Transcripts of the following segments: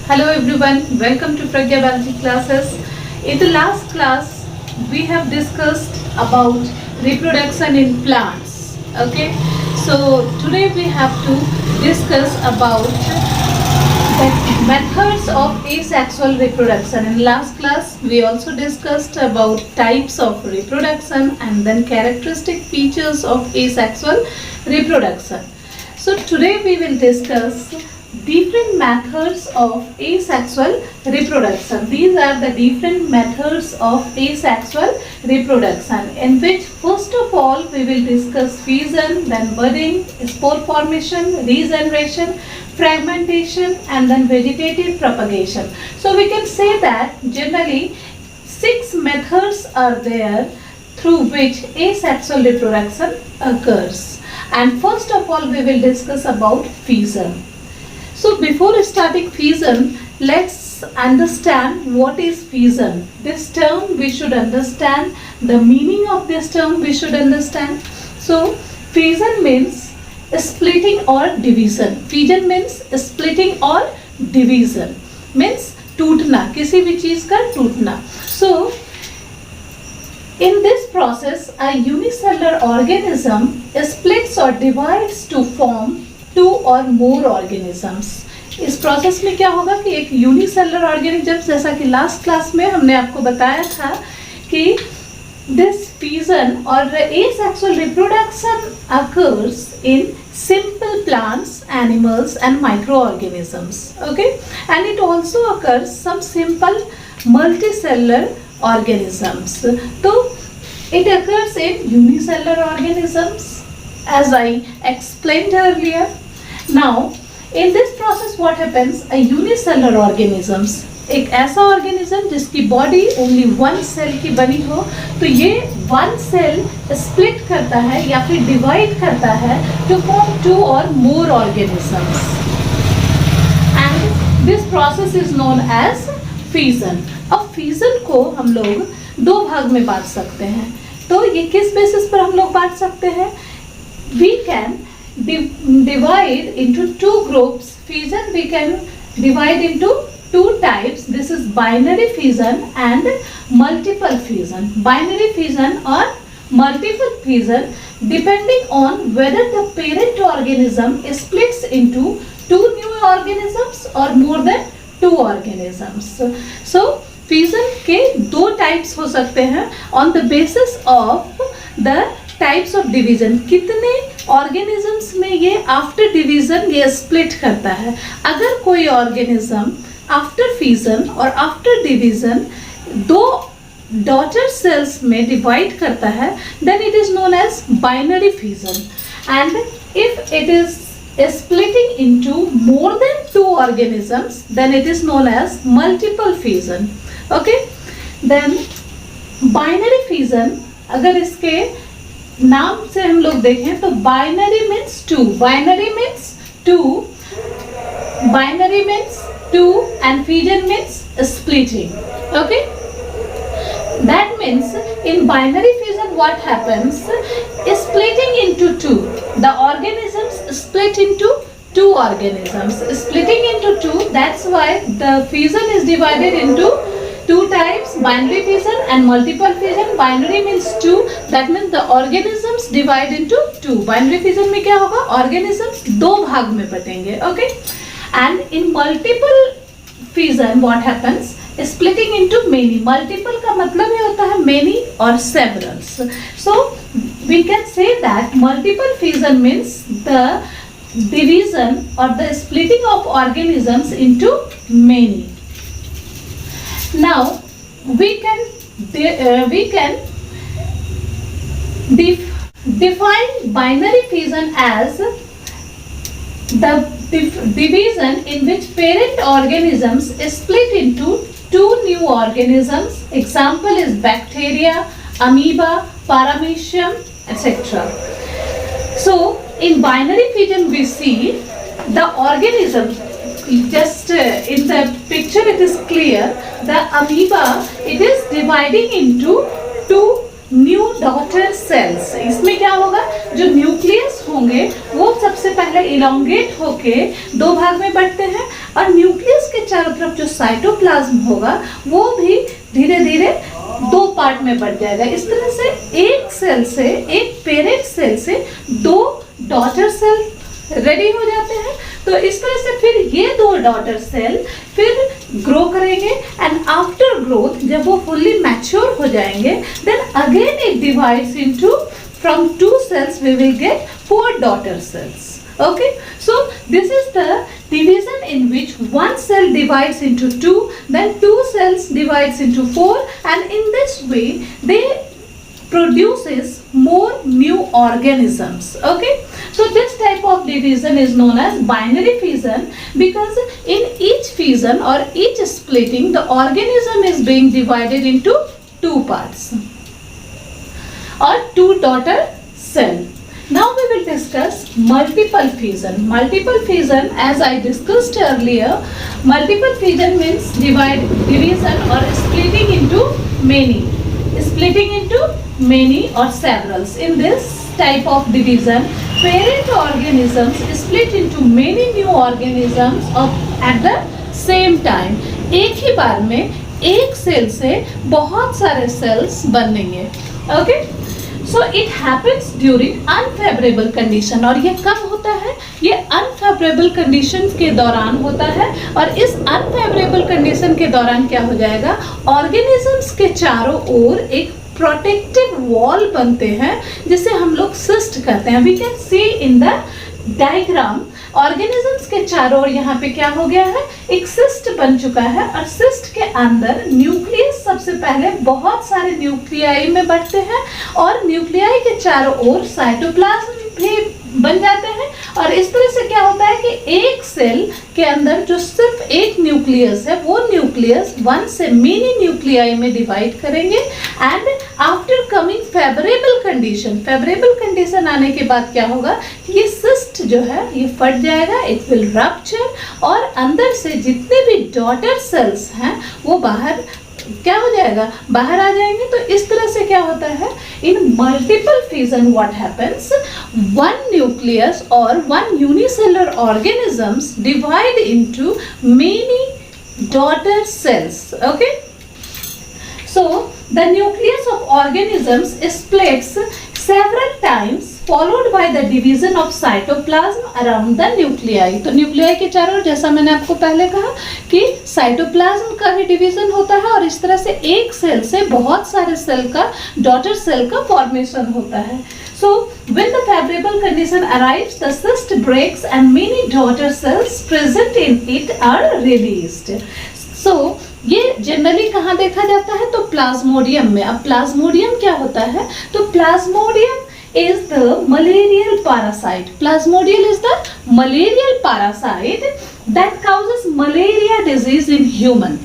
Hello everyone, welcome to Pragya Biology classes. In the last class, we have discussed about reproduction in plants. Okay, so today we have to discuss about the methods of asexual reproduction. In last class, we also discussed about types of reproduction and then characteristic features of asexual reproduction. So today we will discuss different methods of asexual reproduction. These are the different methods of asexual reproduction, in which first of all we will discuss fission, then budding, spore formation, regeneration, fragmentation, and then vegetative propagation. So we can say that generally 6 methods are there through which asexual reproduction occurs. And first of all we will discuss about fission. So before starting fission, let's understand what is fission. This term we should understand, the meaning of this term we should understand. So fission means splitting or division. Fission means splitting or division. Means टूटना, किसी भी चीज का टूटना. So in this process, a unicellular organism splits or divides to form two or more organisms. इस process में क्या होगा कि एक यूनिसेलुलर ऑर्गेनिज्म, जैसा कि लास्ट क्लास में हमने आपको बताया था कि दिस फिजन और asexual reproduction occurs in simple plants, animals and microorganisms. Okay, and it also occurs some simple multicellular organisms. So it occurs in unicellular organisms, as I explained earlier. Now, in this process what happens, a unicellular organisms, एक ऐसा organism जिसकी body only one cell की बनी हो, तो ये one cell split करता है या फिर डिवाइड करता है to form two or more organisms, and this process is known as fission. अब फिजन को हम लोग 2 भाग में बांट सकते हैं. तो ये किस बेसिस पर हम लोग बांट सकते हैं? We can divide into 2 groups. Fission we can divide into 2 types. This is binary fission and multiple fission. Binary fission or multiple fission depending on whether the parent organism splits into 2 new organisms or more than 2 organisms. So fission के 2 types हो सकते हैं on the basis of the types of division. कितने organisms में ये after division ये split करता है. अगर कोई organism after fission or after division 2 daughter cells में डिवाइड करता है, then it is known as binary fission. And if it is splitting into more than 2 organisms, then it is known as multiple fission. Okay, then binary fission, अगर इसके नाम से हम लोग देखें तो binary means 2, binary means 2, binary means 2 and fission means splitting. Okay, that means in binary fission what happens, splitting into 2, the organisms split into 2 organisms, splitting into 2, that's why the fission is divided into 2 types, binary fission and multiple fission. Binary means 2, that means the organisms divide into 2. Binary fission में क्या होगा, organisms 2 भाग में बटेंगे. Okay, and in multiple fission what happens, splitting into many. Multiple का मतलब ये होता है many और several. So we can say that multiple fission means the division or the splitting of organisms into many. Now we can define binary fission as the division in which parent organisms split into 2 new organisms. Example is bacteria, amoeba, paramecium, etc. So in binary fission we see the organism, just in the picture it is clear, the amoeba, it is dividing into 2 new daughter cells. इसमें क्या होगा, जो nucleus होंगे वो सबसे पहले elongate होके दो भाग में बढ़ते हैं और न्यूक्लियस के चारों तरफ जो साइटोप्लाज्म होगा वो भी धीरे धीरे दो पार्ट में बढ़ जाएगा। इस तरह से एक सेल से, एक पेरेंट सेल से दो डॉटर सेल रेडी हो जाते हैं। तो इस तरह से फिर ये दो डॉटर सेल फिर ग्रो करेंगे एंड आफ्टर ग्रोथ जब वो फुल्ली मैच्योर हो जाएंगे then again it divides into from two cells we will get 4 daughter cells. Okay, so this is the division in which one cell divides into two, then two cells divides into 4, and in this way they produces more new organisms. Okay, so this type of division is known as binary fission because in each fission or each splitting the organism is being divided into two parts or two daughter cell. Now we will discuss multiple fission. Multiple fission, as I discussed earlier, multiple fission means division or splitting into many. Splitting into many or severals. In this type of division, parent organisms split into many new organisms at the same time. एक ही बार में एक cell से बहुत सारे sales बनेंगे. Okay? So it happens during unfavorable condition. और ये कब होता है? ये unfavorable condition के दौरान होता है और इस unfavorable condition के दौरान क्या हो जाएगा, organisms के चारों ओर एक प्रोटेक्टिव वॉल बनते हैं जिसे हम लोग सिस्ट कहते हैं. We can see in the diagram organisms के चारों ओर यहाँ पे क्या हो गया है, एक सिस्ट बन चुका है और सिस्ट के अंदर न्यूक्लियस सबसे पहले बहुत सारे न्यूक्लियाई में बढ़ते हैं और न्यूक्लियाई के चारों ओर साइटोप्लाज्म भी बन जाते हैं. और इस तरह से क्या होता है कि एक सेल के अंदर जो सिर्फ एक न्यूक्लियस है वो न्यूक्लियस वन से मेनी न्यूक्लियाई में डिवाइड करेंगे and after coming favourable condition आने के बाद क्या होगा कि ये सिस्ट जो है ये फट जाएगा, इट विल रप्चर और अंदर से जितने भी डॉटर सेल्स हैं वो बाहर क्या हो जाएगा, बाहर आ जाएंगे. तो इस तरह से क्या होता है, in multiple fission what happens, one nucleus और one unicellular organisms divide into many daughter cells. Okay, so the nucleus of organisms splits several times followed by the division of cytoplasm around the nuclei. तो nuclei के चारों, जैसा मैंने आपको पहले कहा कि साइटोप्लाज्म का भी डिवीजन होता है और इस तरह से एक सेल से बहुत सारे सेल का, डॉटर सेल का फॉर्मेशन होता है. So when the favorable condition arrives, the cyst breaks and many daughter cells present in it are released. So ये जनरली कहाँ देखा जाता है, तो प्लाज्मोडियम में. अब प्लाज्मोडियम क्या होता है, तो Plasmodium is the malarial parasite. Plasmodium is the malarial parasite that causes malaria disease in human.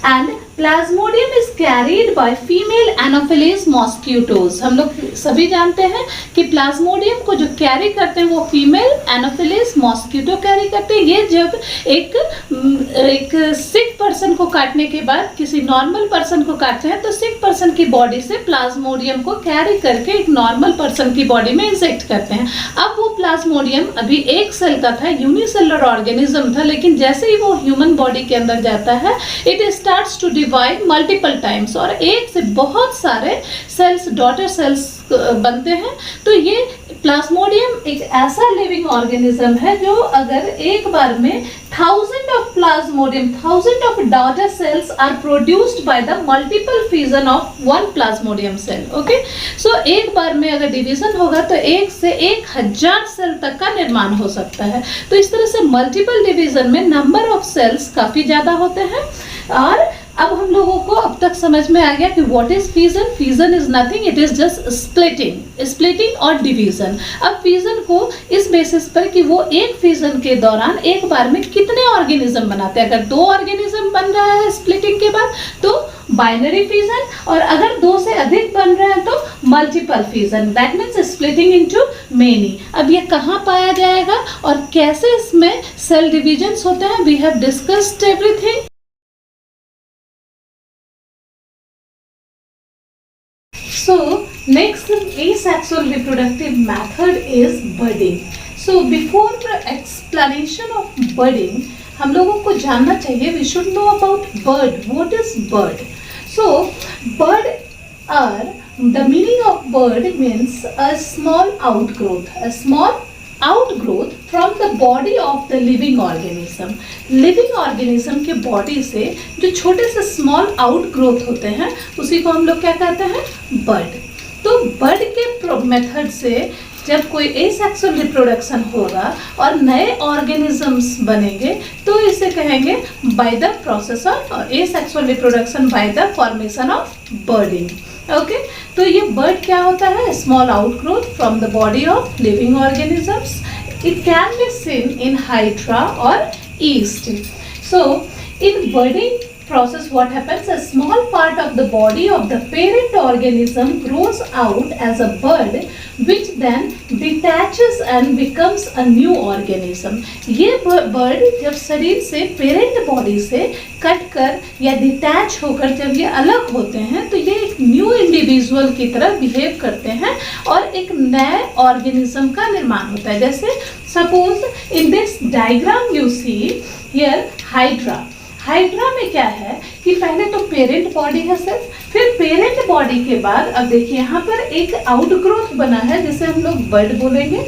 And Plasmodium is carried by female Anopheles mosquitoes. हम लोग सभी जानते हैं कि प्लाज्मोडियम को जो कैरी करते हैं वो फीमेल एनोफिलिस मॉस्किटो कैरी करते हैं. ये जब एक सिक पर्सन को काटने के बाद किसी नॉर्मल पर्सन को काटते हैं तो सिक पर्सन की बॉडी से प्लाज्मोडियम को कैरी करके एक नॉर्मल पर्सन की बॉडी में इंजेक्ट करते हैं. अब वो प्लाज्मोडियम अभी एक सेल का था, यूनिसेलुलर ऑर्गेनिज्म था, लेकिन जैसे ही वो ह्यूमन बॉडी के अंदर जाता है it starts to divide multiple times और एक से बहुत सारे सेल्स, डॉटर सेल्स बनते हैं. तो ये प्लाज्मोडियम एक ऐसा लिविंग ऑर्गेनिज्म है जो अगर एक बार में 1000 of plasmodium, 1000 of daughter cells are produced by the multiple fission of one plasmodium cell. Okay, so एक बार में अगर डिवीजन होगा तो 1 से 1000 सेल तक का निर्माण हो सकता है. तो इस तरह से मल्टीपल डिवीजन में नंबर ऑफ सेल्स काफी ज्यादा होते हैं. और अब हम लोगों को अब तक समझ में आ गया कि what is fission. Fission is nothing, it is just splitting और डिवीजन. अब फिजन को इस बेसिस पर कि वो एक फिजन के दौरान एक बार में कितने ऑर्गेनिज्म बनाते हैं. अगर 2 ऑर्गेनिज्म बन रहा है स्प्लिटिंग के बाद तो बाइनरी फिजन, और अगर 2 से अधिक बन रहे हैं तो multiple fission, that means splitting into many. अब ये कहाँ पाया जाएगा और कैसे इसमें सेल डिविजन्स होते हैं, we have discussed everything. So asexual reproductive method is budding. So before the explanation of budding, हम लोगों को जानना चाहिए, we should know about bird. What is bird? So bird are, the meaning of bird means a small outgrowth from the body of the living organism. Living organism के body से जो छोटे से स्मॉल आउटग्रोथ होते हैं उसी को हम लोग क्या कहते हैं, बर्ड. तो बर्ड के मेथड से जब कोई एसेक्सुअल रिप्रोडक्शन होगा और नए ऑर्गेनिजम्स बनेंगे तो इसे कहेंगे by the process of asexual reproduction by the formation of budding. Okay, तो ये बर्ड क्या होता है, small outgrowth from the body of living organisms. It can be seen in hydra और yeast. So in budding process, what happens, a small part of the body of the parent organism grows out as a bud which then detaches and becomes a new organism. ये bird जब शरीर से parent body से cut कर या detach होकर जब ये अलग होते हैं तो ये एक न्यू इंडिविजुअल की तरह बिहेव करते हैं और एक नए ऑर्गेनिज्म का निर्माण होता है. जैसे suppose in this diagram you see here hydra. Hydra में क्या है कि पहले तो पेरेंट बॉडी है सिर्फ, फिर पेरेंट बॉडी के बाद अब देखिए यहाँ पर एक आउटग्रोथ बना है जिसे हम लोग बर्ड बोलेंगे.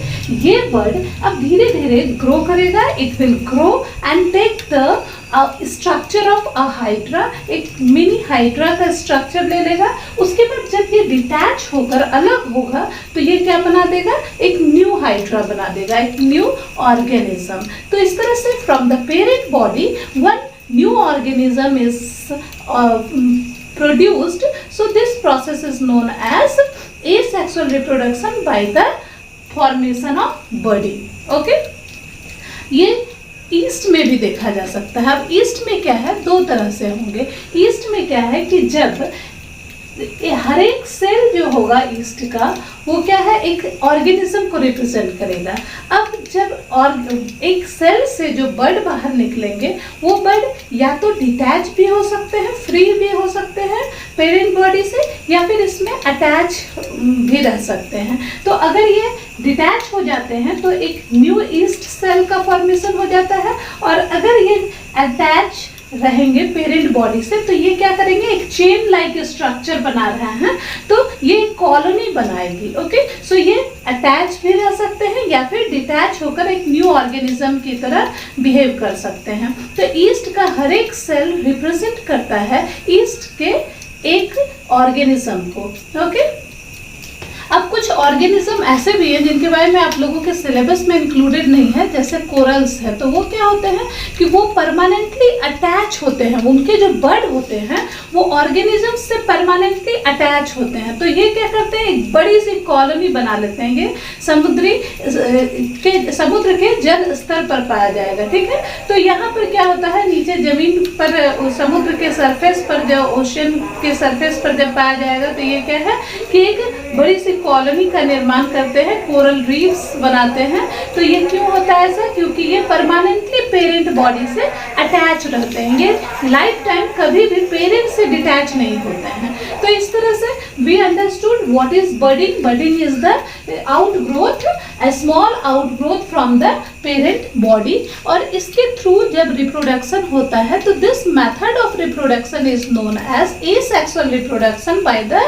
ये बर्ड अब धीरे धीरे ग्रो करेगा. It will grow and take the structure of a hydra. एक मिनी हाइड्रा का स्ट्रक्चर ले लेगा. उसके बाद जब ये डिटैच होकर अलग होगा तो ये क्या बना देगा, एक न्यू हाइड्रा बना देगा, एक न्यू ऑर्गेनिज्म. तो इस तरह से from the parent body one new organism is produced. So this process is known as asexual reproduction by the formation of budding. Okay, ये ईस्ट में भी देखा जा सकता है. अब ईस्ट में क्या है, दो तरह से होंगे. ईस्ट में क्या है कि जब हर एक सेल जो होगा ईस्ट का वो क्या है, एक ऑर्गेनिज्म को रिप्रेजेंट करेगा. अब जब एक सेल से जो बर्ड बाहर निकलेंगे वो बर्ड या तो डिटैच भी हो सकते हैं, फ्री भी हो सकते हैं पेरेंट बॉडी से, या फिर इसमें अटैच भी रह सकते हैं. तो अगर ये डिटैच हो जाते हैं तो एक न्यू ईस्ट सेल का फॉर्मेशन हो जाता है, और अगर ये अटैच रहेंगे पेरेंट बॉडी से तो ये क्या करेंगे, एक चेन लाइक स्ट्रक्चर बना रहे हैं तो ये कॉलोनी बनाएगी. ओके, सो ये अटैच भी रह सकते हैं या फिर डिटैच होकर एक न्यू ऑर्गेनिज्म की तरह बिहेव कर सकते हैं. तो ईस्ट का हर एक सेल रिप्रेजेंट करता है ईस्ट के एक ऑर्गेनिज्म को. ओके, अब कुछ ऑर्गेनिज्म ऐसे भी हैं जिनके बारे में आप लोगों के सिलेबस में इंक्लूडेड नहीं है, जैसे कोरल्स है. तो वो क्या होते हैं कि वो परमानेंटली अटैच होते हैं. उनके जो बर्ड होते हैं वो ऑर्गेनिज्म से परमानेंटली अटैच होते हैं. तो ये क्या करते हैं, एक बड़ी सी कॉलोनी बना लेते हैं. ये समुद्र के जल स्तर पर पाया जाएगा. ठीक है, तो यहाँ पर क्या होता है, नीचे जमीन पर समुद्र के सरफेस पर, जो ओशियन के सरफेस पर जब पाया जाएगा तो ये क्या है कि एक बड़ी सी कॉलोनी का निर्माण करते हैं, कोरल रीफ्स बनाते हैं. तो ये क्यों होता है ऐसा, क्योंकि ये परमानेंटली पेरेंट बॉडी से अटैच रहते हैं. ये लाइफ टाइम कभी भी पेरेंट से डिटैच नहीं होते हैं. तो इस तरह से we understood what is budding. Budding is the outgrowth, a small outgrowth from the parent body, और इसके थ्रू जब रिप्रोडक्शन होता है तो this method of reproduction is known as asexual reproduction by the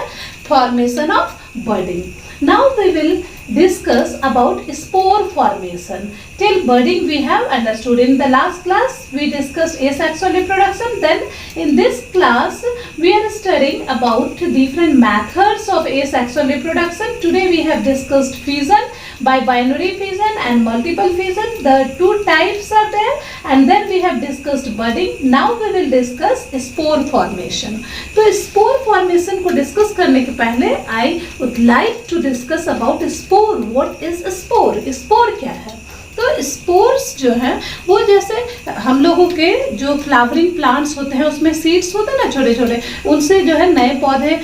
formation of budding. Now we will discuss about spore formation. Till budding we have understood. In the last class we discussed asexual reproduction. Then in this class we are studying about different methods of asexual reproduction. Today we have discussed fission by binary fission and multiple fission. The two types are there, and then we have discussed budding. Now we will discuss spore formation. तो spore formation को discuss करने के पहले I would like to discuss about spore. What is a spore? Spore क्या है? तो spores जो हैं वो जैसे हम लोगों के जो फ्लावरिंग प्लांट्स होते हैं उसमें सीड्स होते हैं ना छोटे छोटे, उनसे जो है नए पौधे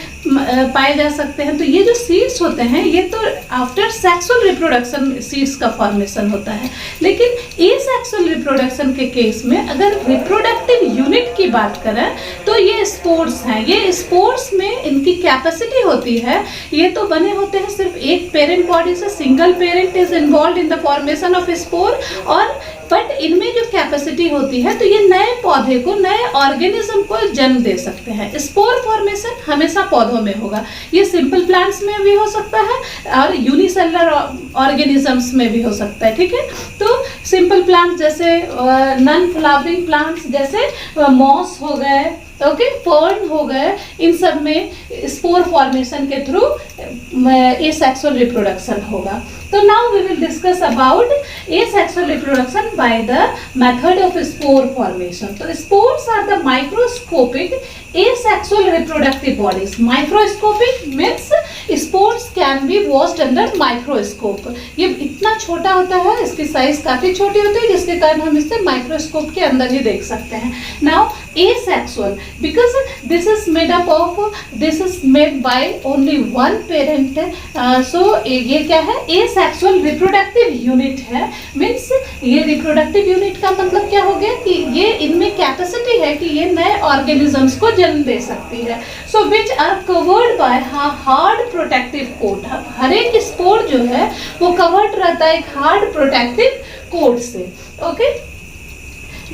पाए जा सकते हैं. तो ये जो सीड्स होते हैं ये तो आफ्टर सेक्सुअल रिप्रोडक्शन सीड्स का फॉर्मेशन होता है. लेकिन एसेक्सुअल रिप्रोडक्शन के केस में अगर रिप्रोडक्टिव यूनिट की बात करें तो ये स्पोर्स हैं। ये स्पोर्स में इनकी कैपेसिटी होती है, ये तो बने होते हैं सिर्फ एक पेरेंट बॉडी से, single parent is involve in the formation of spore, और बट इनमें जो कैपेसिटी होती है तो ये नए पौधे को, नए ऑर्गेनिज्म को जन्म दे सकते हैं। स्पोर फॉर्मेशन हमेशा पौधों में होगा, ये सिंपल प्लांट्स में भी हो सकता है और यूनिसेलुलर ऑर्गेनिजम्स में भी हो सकता है, ठीक है। तो सिंपल प्लांट्स जैसे नॉन फ्लावरिंग प्लांट्स जैसे मॉस हो गए, ओके, फर्न हो गए, इन सब में स्पोर फॉर्मेशन के थ्रू एसेक्सुअल रिप्रोडक्शन होगा। तो now we will discuss about asexual reproduction by the method of spore formation. तो spores are the microscopic asexual reproductive bodies. Microscopic means spores can be watched under microscope. ये इतना छोटा होता है, इसकी size काफी छोटी होती है, जिसके कारण हम इसे माइक्रोस्कोप के अंदर ही देख सकते हैं। Now asexual because this is made by only one parent. So ये क्या है? Asexual reproductive unit है, मीन्स ये रिप्रोडक्टिव यूनिट का मतलब क्या हो गया कि ये इनमें कैपेसिटी है कि ये नए ऑर्गेनिजम्स को जन्म दे सकती है। So which are covered by hard protective coat. हर एक स्पोर जो है वो कवर्ड रहता है एक हार्ड प्रोटेक्टिव कोट से, okay.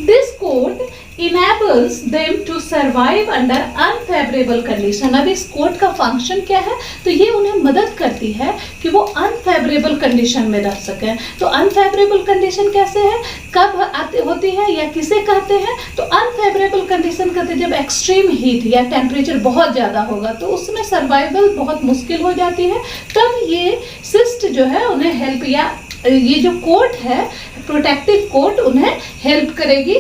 This coat enables them to survive under unfavorable condition। अब इस कोट का फंक्शन क्या है? तो ये उन्हें मदद करती है कि वो अनफेवरेबल कंडीशन में रह सकें। तो अनफेवरेबल कंडीशन कैसे है, कब होती है या किसे कहते हैं? तो अनफेवरेबल कंडीशन कहते हैं जब एक्सट्रीम हीट या टेम्परेचर बहुत ज़्यादा होगा तो उसमें सर्वाइवल बहुत मुश्किल हो जाती है। तब ये सिस्ट जो है उन्हें हेल्प, या ये जो कोट है प्रोटेक्टिव कोट उन्हें हेल्प करेगी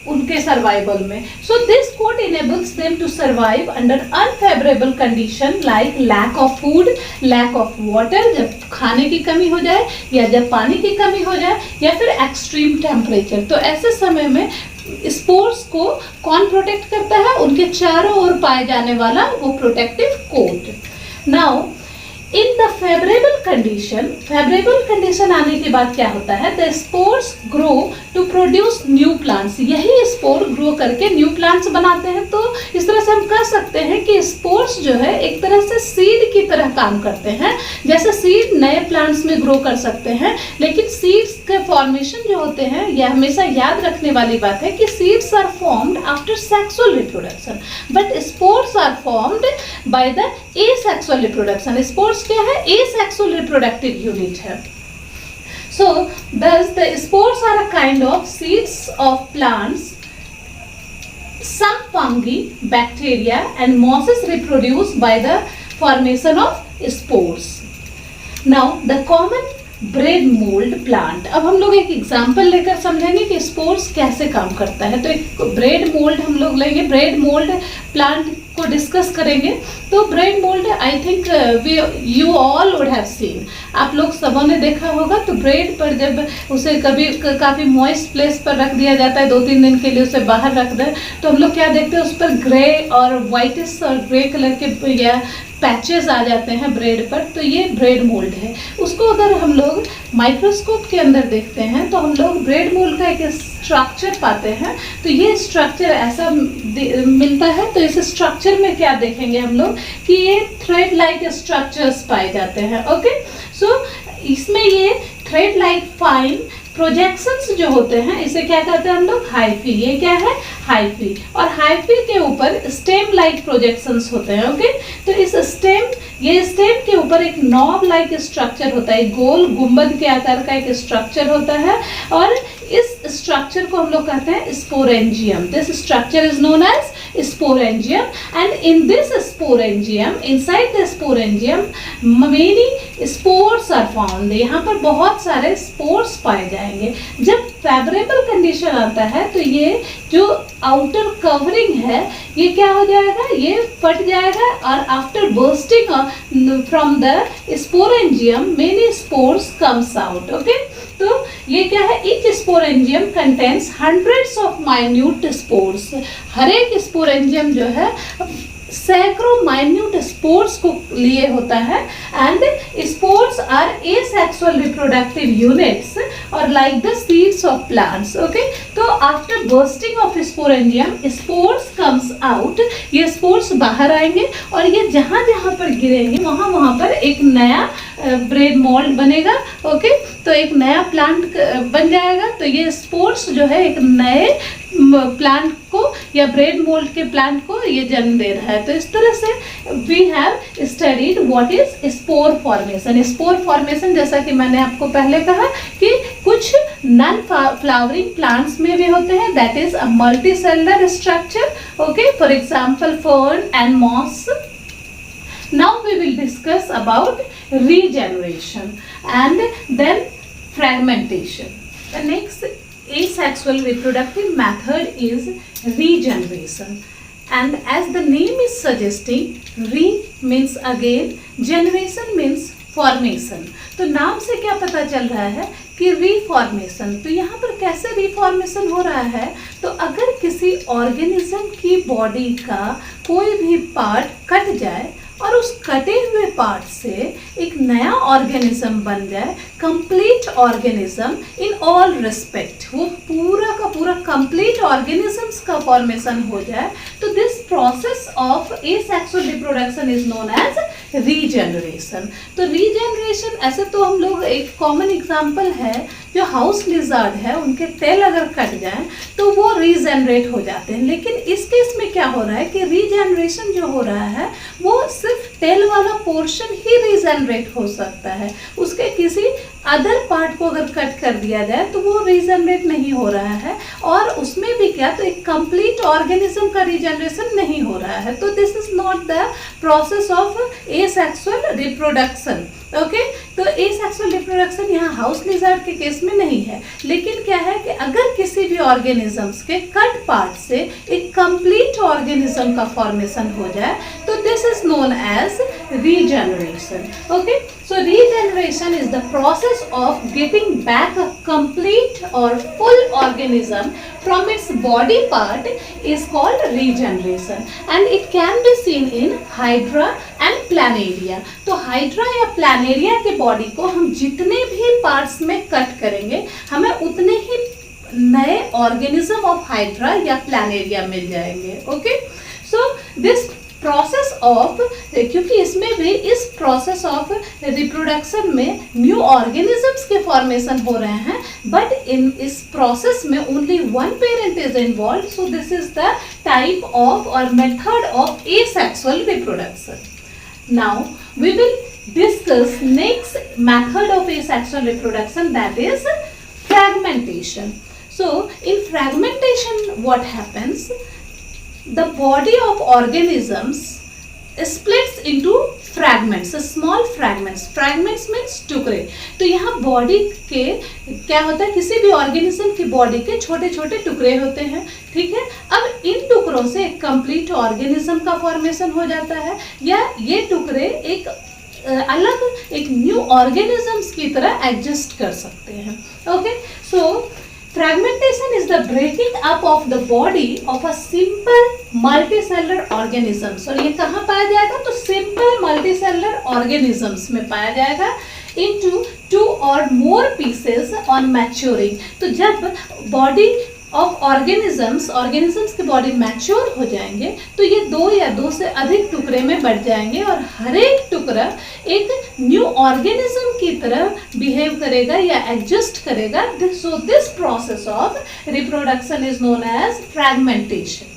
उनके सर्वाइवल में। So this coat enables them to survive under unfavourable condition like lack of food, lack of water, जब खाने की कमी हो जाए या जब पानी की कमी हो जाए या फिर एक्सट्रीम टेम्परेचर। तो ऐसे समय में स्पोर्स को कौन प्रोटेक्ट करता है? उनके चारों ओर पाए जाने वाला वो protective coat. Now in the favourable condition आने के बाद क्या होता है? The spores grow to produce new plants. यही स्पोर ग्रो करके न्यू प्लांट्स बनाते हैं। तो इस तरह से हम कह सकते हैं कि स्पोर्स जो है एक तरह से सीड की तरह काम करते हैं। जैसे सीड नए प्लांट्स में ग्रो कर सकते हैं, लेकिन सीड्स के फॉर्मेशन जो होते हैं, यह हमेशा याद रखने वाली बात है कि seeds are formed after sexual reproduction, but spores are formed by the asexual reproduction. Spores क्या है? एसेक्सुअल रिप्रोडक्टिव यूनिट है। So thus the spores are a kind of seeds of plants. Some fungi, bacteria and mosses reproduce by the formation of spores. Now the common bread mould plant. अब हम लोग एक example लेकर समझेंगे कि spores कैसे काम करता है। तो एक ब्रेड मोल्ड हम लोग लेंगे, ब्रेड मोल्ड प्लांट को डिस्कस करेंगे। तो bread mould I think you all would have seen, आप लोग सबों ने देखा होगा। तो ब्रेड पर जब उसे कभी काफ़ी मॉइस्ट प्लेस पर रख दिया जाता है, 2-3 दिन के लिए उसे बाहर रख दें, तो हम लोग क्या देखते हैं? उस पर ग्रे और वाइटिश और ग्रे कलर के या पैचेस आ जाते हैं ब्रेड पर। तो ये ब्रेड मोल्ड है। उसको अगर हम लोग माइक्रोस्कोप के अंदर देखते हैं तो हम लोग ब्रेड मोल्ड का एक स्ट्रक्चर पाते हैं। तो ये स्ट्रक्चर ऐसा मिलता है। तो इस स्ट्रक्चर में क्या देखेंगे हम लोग कि ये थ्रेड लाइक स्ट्रक्चर्स पाए जाते हैं, ओके। सो इसमें ये थ्रेड लाइक फाइन प्रोजेक्शंस जो होते हैं, इसे क्या कहते हैं हम लोग? हाइफी। ये क्या है? हाइफी। और हाइफी के ऊपर स्टेम लाइक प्रोजेक्शंस होते हैं, ओके। तो इस स्टेम के ऊपर एक नॉब लाइक स्ट्रक्चर होता है, गोल गुंबद के आकार का एक स्ट्रक्चर होता है, और इस स्ट्रक्चर को हम लोग कहते हैं sporangium. This structure is known as sporangium, and in this sporangium, inside the sporangium many spores are found. यहाँ पर बहुत सारे स्पोर्स पाए जाएंगे। जब फेवरेबल कंडीशन आता है तो ये जो आउटर कवरिंग है ये क्या हो जाएगा? ये फट जाएगा, और after bursting from the sporangium many spores comes out, okay. तो ये क्या है? Each sporangium contains hundreds of minute spores. हर एक स्पोरेंजियम जो है सैकड़ों माइन्यूट स्पोर्स को लिए होता है and spores are asexual reproductive units और like the seeds of plants. Okay, तो after bursting of sporangium spores comes out. ये स्पोर्स बाहर आएंगे और ये जहाँ जहाँ पर गिरेंगे वहाँ वहाँ पर एक नया ब्रेड मोल्ड बनेगा. ओके, तो एक नया प्लांट बन जाएगा. तो ये स्पोर्स जो है एक नए प्लांट को या ब्रेड मोल्ड के प्लांट को ये जन्म दे रहा है. तो इस तरह से we have studied what is spore formation. Spore formation जैसा कि मैंने आपको पहले कहा कि कुछ नॉन फ्लावरिंग प्लांट्स में भी होते हैं, that is a multicellular structure. Okay, for example fern and moss. Now we will discuss about regeneration and then fragmentation. The next asexual reproductive method is regeneration. And as the name is suggesting, re means again, generation means formation. तो नाम से क्या पता चल रहा है कि रीफॉर्मेशन. तो यहाँ पर कैसे रीफॉर्मेशन हो रहा है, तो अगर किसी ऑर्गेनिज्म की बॉडी का कोई भी पार्ट कट जाए और उस कटे हुए पार्ट से एक नया ऑर्गेनिज्म बन जाए, complete organism in all respect, वो पूरा का पूरा कंप्लीट ऑर्गेनिजम्स का फॉर्मेशन हो जाए, तो this process of asexual reproduction is known as regeneration. तो रीजनरेशन ऐसे तो हम लोग एक कॉमन एग्जांपल है जो हाउस लिजर्ड है, उनके टेल अगर कट जाए तो वो रीजनरेट हो जाते हैं. लेकिन इस केस में क्या हो रहा है कि रीजनरेशन जो हो रहा है वो सिर्फ टेल वाला पोर्शन ही रीजनरेट हो सकता है. उसके किसी अदर पार्ट को अगर कट कर दिया जाए तो वो रीजनरेट नहीं हो रहा है. और उसमें भी क्या, तो एक कंप्लीट ऑर्गेनिज्म का रीजनरेशन नहीं हो रहा है. तो this is not the process of asexual reproduction. Okay, तो एसेक्सुअल रिप्रोडक्शन यहाँ हाउस लिजर्ड के केस में नहीं है. लेकिन क्या है कि अगर किसी भी ऑर्गेनिजम्स के कट पार्ट से एक कंप्लीट ऑर्गेनिज्म का फॉर्मेशन हो जाए तो this is known as regeneration. Okay, so regeneration is the process of getting back a complete or full organism from its body part is called regeneration and it can be seen in hydra and planaria. तो hydra या planaria के body को हम जितने भी parts में cut करेंगे हमें उतने ही नए ऑर्गेनिज्म ऑफ हाइड्रा या प्लानेरिया मिल जाएंगे. Okay, so this process of, क्योंकि इसमें भी इस प्रोसेस ऑफ रिप्रोडक्शन में न्यू ऑर्गेनिजम्स के फॉर्मेशन हो रहे हैं, बट इन इस प्रोसेस में only one parent is involve. So this is the type of और method of asexual reproduction. Now we will discuss next method of asexual reproduction, that is fragmentation. So in fragmentation what happens, the body of organisms splits into fragments, small fragments. Fragments means टुकड़े. तो यहाँ body के क्या होता है, किसी भी organism की बॉडी के छोटे छोटे टुकड़े होते हैं. ठीक है, अब इन टुकड़ों से एक कंप्लीट ऑर्गेनिज्म का फॉर्मेशन हो जाता है या ये टुकड़े एक अलग एक न्यू ऑर्गेनिजम्स की तरह एडजस्ट कर सकते हैं. Okay, so fragmentation is the breaking up of the body of a simple multicellular organisms. और ये कहाँ पाया जाएगा, तो simple multicellular organisms में पाया जाएगा into two or more pieces on maturing. तो जब बॉडी ऑफ ऑर्गेनिजम्स की बॉडी मैच्योर हो जाएंगे तो ये दो या दो से अधिक टुकड़े में बढ़ जाएंगे और हर एक टुकड़ा एक न्यू ऑर्गेनिज्म की तरह बिहेव करेगा या एडजस्ट करेगा. So this process of reproduction is known as fragmentation.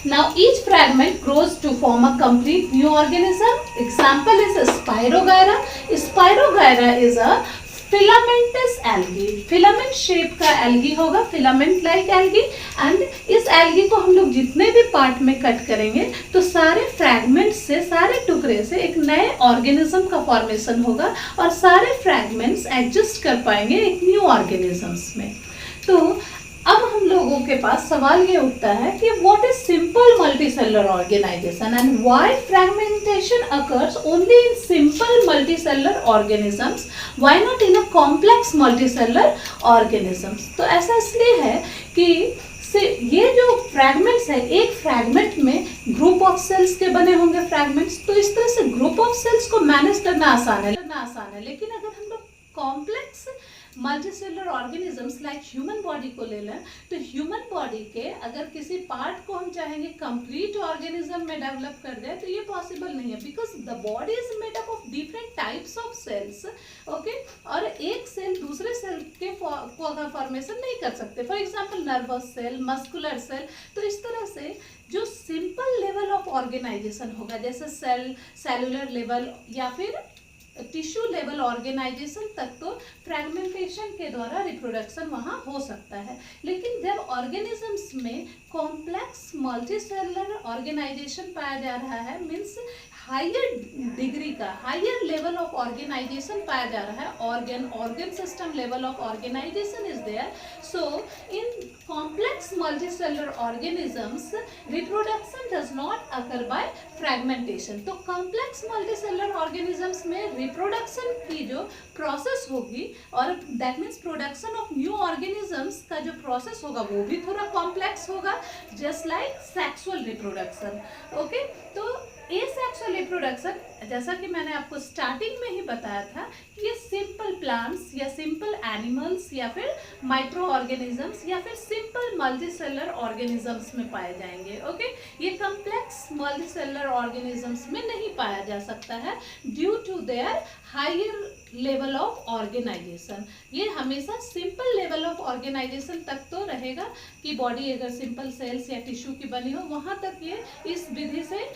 Now each fragment grows to form a complete new organism. Example is Spirogyra. Spirogyra is a filamentous algae. Filament shape का algae होगा, filament like algae. And इस algae को हम लोग जितने भी part में cut करेंगे तो सारे फ्रैगमेंट्स से, सारे टुकड़े से एक नए ऑर्गेनिज्म का फॉर्मेशन होगा और सारे फ्रैगमेंट्स एडजस्ट कर पाएंगे एक न्यू ऑर्गेनिजम्स में. तो अब हम लोगों के पास सवाल ये उठता है कि what is simple multicellular organisation and why fragmentation occurs only in simple multicellular organisms, why not in a complex multicellular organisms. तो ऐसा इसलिए है कि ये जो फ्रैगमेंट्स है, एक फ्रैगमेंट में ग्रुप ऑफ सेल्स के बने होंगे फ्रैगमेंट्स, तो इस तरह से ग्रुप ऑफ सेल्स को मैनेज करना आसान है। लेकिन अगर हम लोग complex multicellular organisms like human body को ले लें, तो ह्यूमन बॉडी के अगर किसी पार्ट को हम चाहेंगे कंप्लीट ऑर्गेनिज्म में डेवलप कर दें तो ये पॉसिबल नहीं है, because the body is made up of different types of cells, okay. और एक सेल दूसरे सेल के फॉर्मेशन नहीं कर सकते, for example nervous cell, muscular cell. तो इस तरह से जो सिंपल लेवल ऑफ ऑर्गेनाइजेशन होगा, जैसे सेलुलर लेवल या फिर टिश्यू लेवल ऑर्गेनाइजेशन तक, तो फ्रैगमेंटेशन के द्वारा रिप्रोडक्शन वहाँ हो सकता है। लेकिन जब ऑर्गेनिजम्स में कॉम्प्लेक्स मल्टीसेलुलर ऑर्गेनाइजेशन पाया जा रहा है, मीन्स हायर डिग्री का, हायर लेवल ऑफ ऑर्गेनाइजेशन पाया जा रहा है, organ system level of organisation is there, so in complex multicellular organisms reproduction does not occur by fragmentation. तो कॉम्प्लेक्स मल्टीसेलुलर ऑर्गेनिजम्स में रिप्रोडक्शन की जो प्रोसेस होगी, और that means production of new organisms का जो प्रोसेस होगा वो भी थोड़ा कॉम्प्लेक्स होगा, just like sexual reproduction, okay. तो एसेक्सुअल रिप्रोडक्शन, जैसा कि मैंने आपको स्टार्टिंग में ही बताया था कि ये सिंपल प्लांट्स या सिंपल एनिमल्स या फिर माइक्रो ऑर्गेनिजम्स या फिर सिंपल मल्टीसेलुलर ऑर्गेनिजम्स में पाए जाएंगे, ओके। ये कॉम्प्लेक्स मल्टीसेलुलर ऑर्गेनिजम्स में नहीं पाया जा सकता है due to their higher level of organisation. ये हमेशा सिंपल लेवल ऑफ ऑर्गेनाइजेशन तक तो रहेगा कि बॉडी अगर सिंपल सेल्स या टिश्यू की बनी हो, वहाँ तक ये इस विधि से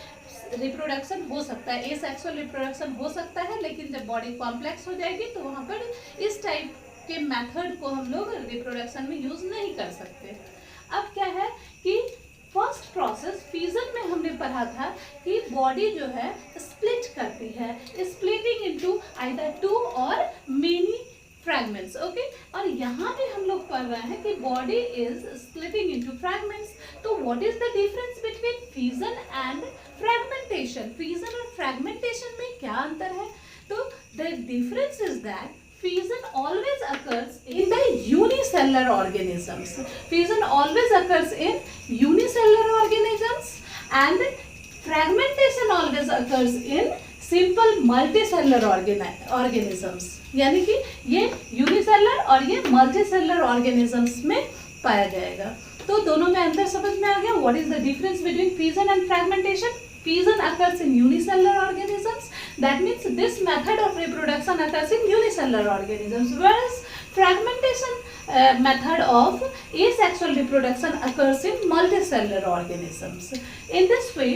रिप्रोडक्शन हो सकता है, एसेक्सुअल रिप्रोडक्शन हो सकता है। लेकिन जब बॉडी कॉम्प्लेक्स हो जाएगी तो वहाँ पर इस टाइप के मेथड को हम लोग रिप्रोडक्शन में यूज नहीं कर सकते। अब क्या है कि फर्स्ट प्रोसेस फ्यूजन में हमने पढ़ा था कि बॉडी जो है स्प्लिट करती है, स्प्लिटिंग इनटू आइदर 2 और मेनी फ्रैगमेंट्स, ओके। और यहाँ पे हम लोग पढ़ रहे हैं कि body is splitting into fragments. तो what is the difference between fusion and fragmentation? Fusion और फ्रैगमेंटेशन में क्या अंतर है? तो the difference is that fusion always occurs in the unicellular organisms. Fusion always occurs in unicellular organisms and fragmentation always occurs in simple multicellular organisms. यानी कि ये unicellular और ये मल्टीसेलुलर ऑर्गेनिजम्स में पाया जाएगा। तो दोनों में अंतर समझ में आ गया। What is the difference between fusion and fragmentation? Fusion occurs in unicellular organisms. That means this method of reproduction occurs in unicellular organisms, whereas fragmentation method of asexual reproduction occurs in multicellular organisms. In this way,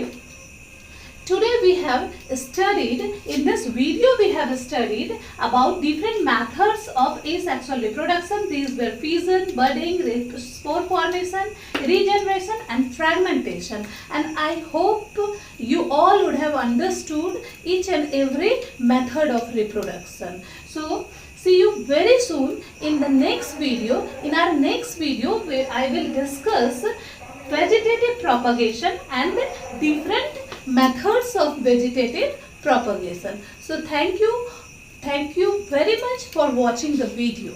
today we have studied, in this video we have studied about different methods of asexual reproduction. These were fission, budding, spore formation, regeneration and fragmentation. And I hope you all would have understood each and every method of reproduction. So see you very soon in the next video. In our next video I will discuss vegetative propagation and different methods of vegetative propagation. So thank you very much for watching the video.